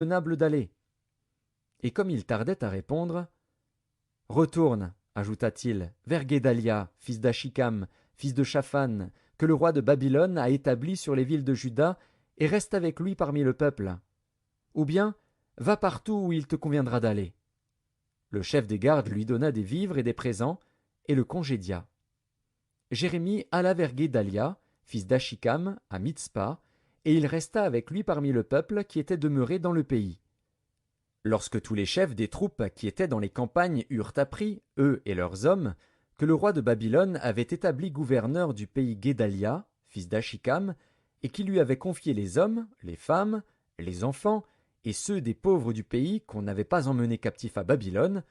convenable d'aller. Et comme il tardait à répondre, retourne, ajouta-t-il, vers Guédalia, fils d'Achikam, fils de Shaphan, que le roi de Babylone a établi sur les villes de Juda, et reste avec lui parmi le peuple. Ou bien, va partout où il te conviendra d'aller. Le chef des gardes lui donna des vivres et des présents, et le congédia. Jérémie alla vers Guédalia, fils d'Achikam, à Mitzpa, et il resta avec lui parmi le peuple qui était demeuré dans le pays. Lorsque tous les chefs des troupes qui étaient dans les campagnes eurent appris, eux et leurs hommes, que le roi de Babylone avait établi gouverneur du pays Guédalia, fils d'Achikam, et qui lui avait confié les hommes, les femmes, les enfants, et ceux des pauvres du pays qu'on n'avait pas emmenés captifs à Babylone,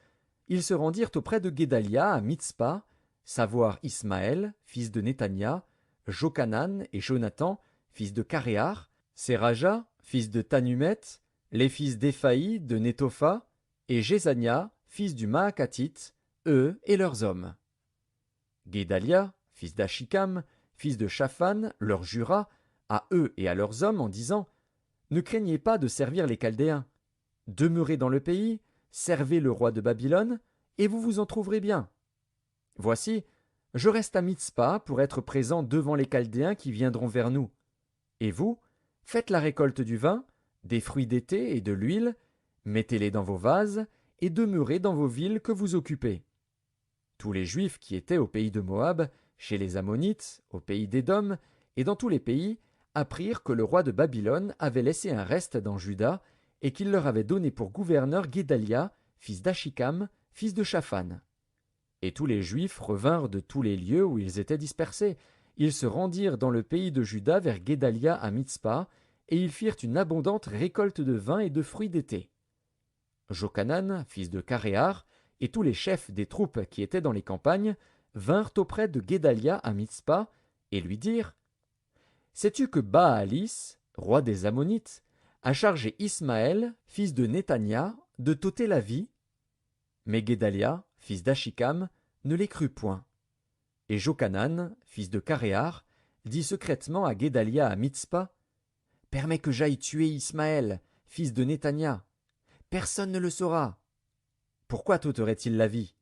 ils se rendirent auprès de Guédalia à Mitzpa, savoir Ismaël, fils de Néthania, Jochanan et Jonathan, fils de Caréar, Séraja, fils de Tanumet, les fils d'Éphaï, de Nétopha, et Jézania, fils du Maacatite, eux et leurs hommes. Guédalia, fils d'Achikam, fils de Shaphan, leur jura, à eux et à leurs hommes, en disant « Ne craignez pas de servir les Chaldéens. Demeurez dans le pays, servez le roi de Babylone, et vous vous en trouverez bien. Voici, je reste à Mitzpa pour être présent devant les Chaldéens qui viendront vers nous. Et vous, faites la récolte du vin, des fruits d'été et de l'huile, mettez-les dans vos vases, et demeurez dans vos villes que vous occupez. » Tous les Juifs qui étaient au pays de Moab, chez les Ammonites, au pays d'Édom, et dans tous les pays, apprirent que le roi de Babylone avait laissé un reste dans Juda, et qu'il leur avait donné pour gouverneur Guédalia, fils d'Achikam, fils de Shaphan. Et tous les Juifs revinrent de tous les lieux où ils étaient dispersés. Ils se rendirent dans le pays de Juda vers Guédalia à Mitzpa, et ils firent une abondante récolte de vin et de fruits d'été. Jochanan, fils de Caréar, et tous les chefs des troupes qui étaient dans les campagnes vinrent auprès de Guédalia à Mitzpa, et lui dirent « Sais-tu que Baalis, roi des Ammonites, a chargé Ismaël, fils de Néthania, de t'ôter la vie ?» Mais Guédalia, fils d'Achikam, ne les crut point. Et Jochanan, fils de Caréar, dit secrètement à Guédalia à Mitzpa « Permets que j'aille tuer Ismaël, fils de Néthania. Personne ne le saura. Pourquoi t'ôterait-il la vie?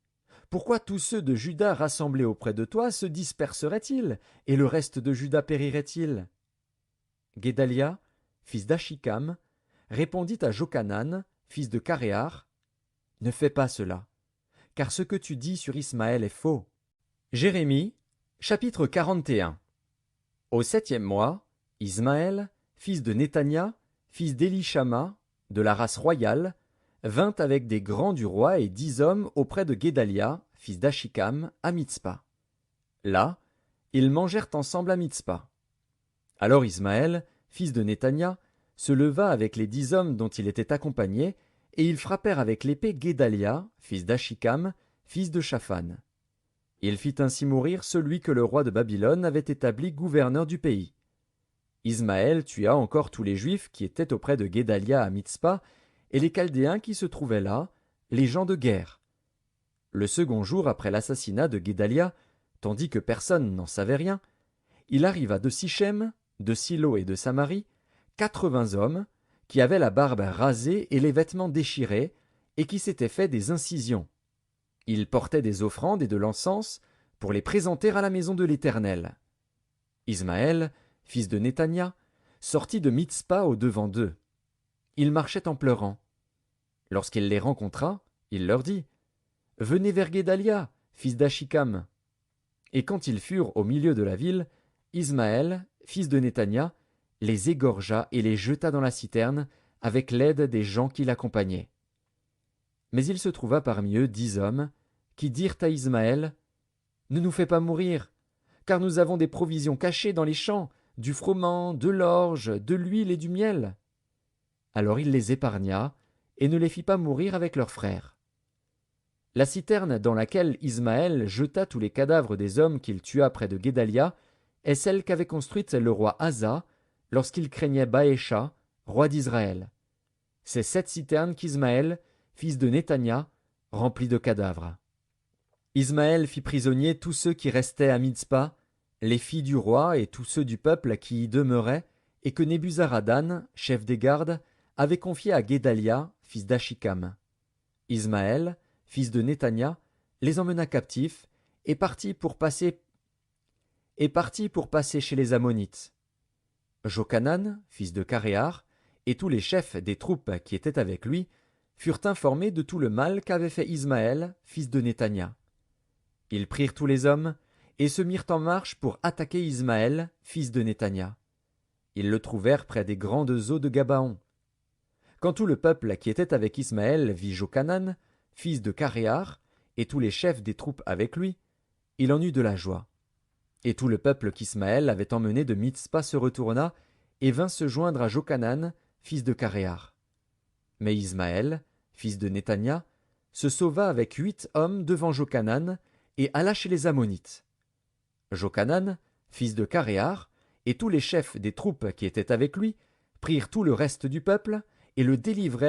Pourquoi tous ceux de Juda rassemblés auprès de toi se disperseraient-ils, et le reste de Juda périrait-il? » Guédalia, fils d'Achikam, répondit à Jochanan, fils de Caréar, « Ne fais pas cela, car ce que tu dis sur Ismaël est faux. » Jérémie, chapitre 41. Au 7e mois, Ismaël, fils de Néthania, fils d'Élishama, de la race royale, vint avec des grands du roi et 10 hommes auprès de Guédalia, fils d'Achikam, à Mitzpa. Là, ils mangèrent ensemble à Mitzpa. Alors Ismaël, fils de Néthania, se leva avec les 10 hommes dont il était accompagné, et ils frappèrent avec l'épée Guédalia, fils d'Achikam, fils de Shaphan. Il fit ainsi mourir celui que le roi de Babylone avait établi gouverneur du pays. Ismaël tua encore tous les Juifs qui étaient auprès de Guédalia à Mitzpa, et les Chaldéens qui se trouvaient là, les gens de guerre. Le second jour après l'assassinat de Guédalia, tandis que personne n'en savait rien, il arriva de Sichem, de Silo et de Samarie, 80 hommes, qui avaient la barbe rasée et les vêtements déchirés, et qui s'étaient fait des incisions. Ils portaient des offrandes et de l'encens pour les présenter à la maison de l'Éternel. Ismaël, fils de Néthania, sortit de Mitzpa au devant d'eux. Il marchait en pleurant. Lorsqu'il les rencontra, il leur dit « Venez vers Guédalia, fils d'Achikam. » Et quand ils furent au milieu de la ville, Ismaël, fils de Néthania, les égorgea et les jeta dans la citerne avec l'aide des gens qui l'accompagnaient. Mais il se trouva parmi eux 10 hommes qui dirent à Ismaël « Ne nous fais pas mourir, car nous avons des provisions cachées dans les champs, du froment, de l'orge, de l'huile et du miel. » Alors il les épargna et ne les fit pas mourir avec leurs frères. La citerne dans laquelle Ismaël jeta tous les cadavres des hommes qu'il tua près de Guédalia est celle qu'avait construite le roi Asa lorsqu'il craignait Baécha, roi d'Israël. C'est cette citerne qu'Ismaël, fils de Néthania, remplit de cadavres. Ismaël fit prisonnier tous ceux qui restaient à Mitzpa, les filles du roi et tous ceux du peuple qui y demeuraient, et que Nebuzaradan, chef des gardes, avait confié à Guédalia, fils d'Achikam. Ismaël, fils de Néthania, les emmena captifs et partit pour passer chez les Ammonites. Jochanan, fils de Caréar, et tous les chefs des troupes qui étaient avec lui furent informés de tout le mal qu'avait fait Ismaël, fils de Néthania. Ils prirent tous les hommes et se mirent en marche pour attaquer Ismaël, fils de Néthania. Ils le trouvèrent près des grandes eaux de Gabaon. Quand tout le peuple qui était avec Ismaël vit Jochanan, fils de Caréar, et tous les chefs des troupes avec lui, il en eut de la joie. Et tout le peuple qu'Ismaël avait emmené de Mitspa se retourna et vint se joindre à Jochanan, fils de Caréar. Mais Ismaël, fils de Néthania, se sauva avec 8 hommes devant Jochanan et alla chez les Ammonites. Jochanan, fils de Caréar, et tous les chefs des troupes qui étaient avec lui, prirent tout le reste du peuple et le délivrèrent